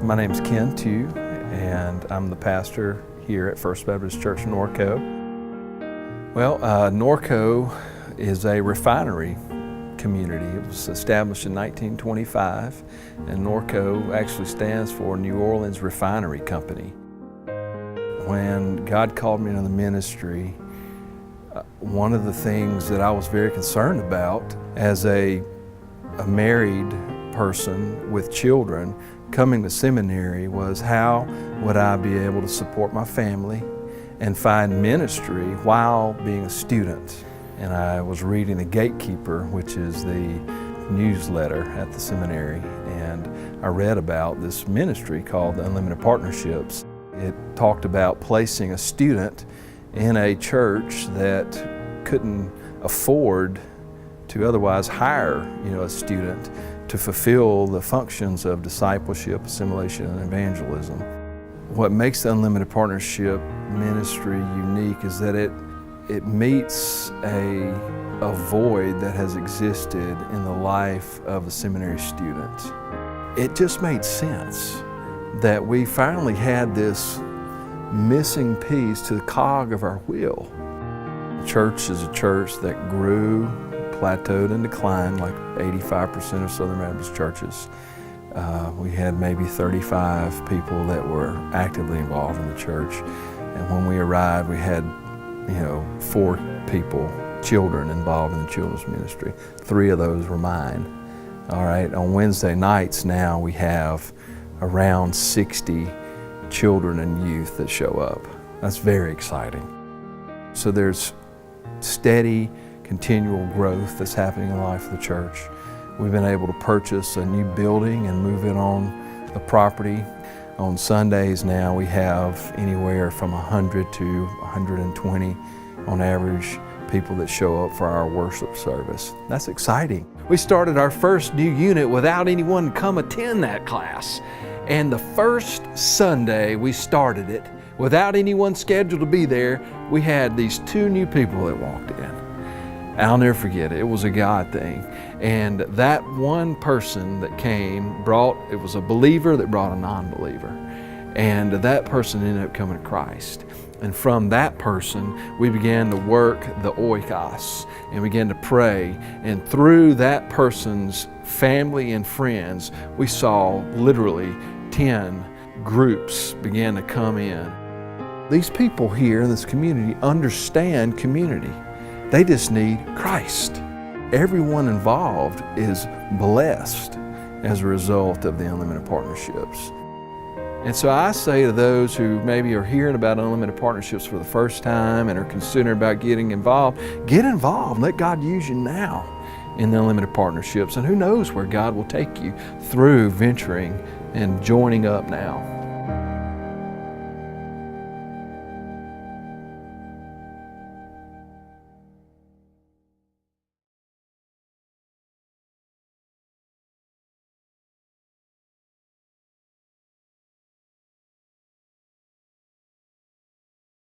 My name's Ken Tew, and I'm the pastor here at First Baptist Church Norco. Well, Norco is a refinery community. It was established in 1925, and Norco actually stands for New Orleans Refinery Company. When God called me into the ministry, one of the things that I was very concerned about as a married person with children coming to seminary was how would I be able to support my family and find ministry while being a student. And I was reading The Gatekeeper, which is the newsletter at the seminary, and I read about this ministry called the Unlimited Partnerships. It talked about placing a student in a church that couldn't afford to otherwise hire, a student to fulfill the functions of discipleship, assimilation, and evangelism. What makes the Unlimited Partnership ministry unique is that it meets a void that has existed in the life of a seminary student. It just made sense that we finally had this missing piece to the cog of our wheel. The church is a church that grew, plateaued, and declined like 85% of Southern Baptist churches. We had maybe 35 people that were actively involved in the church. And when we arrived, we had 4 people, children, involved in the children's ministry. 3 of those were mine. All right, on Wednesday nights now we have around 60 children and youth that show up. That's very exciting. So there's steady, continual growth that's happening in the life of the church. We've been able to purchase a new building and move it on the property. On Sundays now we have anywhere from 100 to 120 on average people that show up for our worship service. That's exciting. We started our first new unit without anyone come attend that class. And the first Sunday we started it, without anyone scheduled to be there, we had these 2 new people that walked in. I'll never forget it. It was a God thing. And that one person that came it was a believer that brought a non-believer. And that person ended up coming to Christ. And from that person, we began to work the oikos and began to pray. And through that person's family and friends, we saw literally 10 groups began to come in. These people here in this community understand community. They just need Christ. Everyone involved is blessed as a result of the Unlimited Partnerships. And so I say to those who maybe are hearing about Unlimited Partnerships for the first time and are considering about getting involved, get involved. Let God use you now in the Unlimited Partnerships. And who knows where God will take you through venturing and joining up now.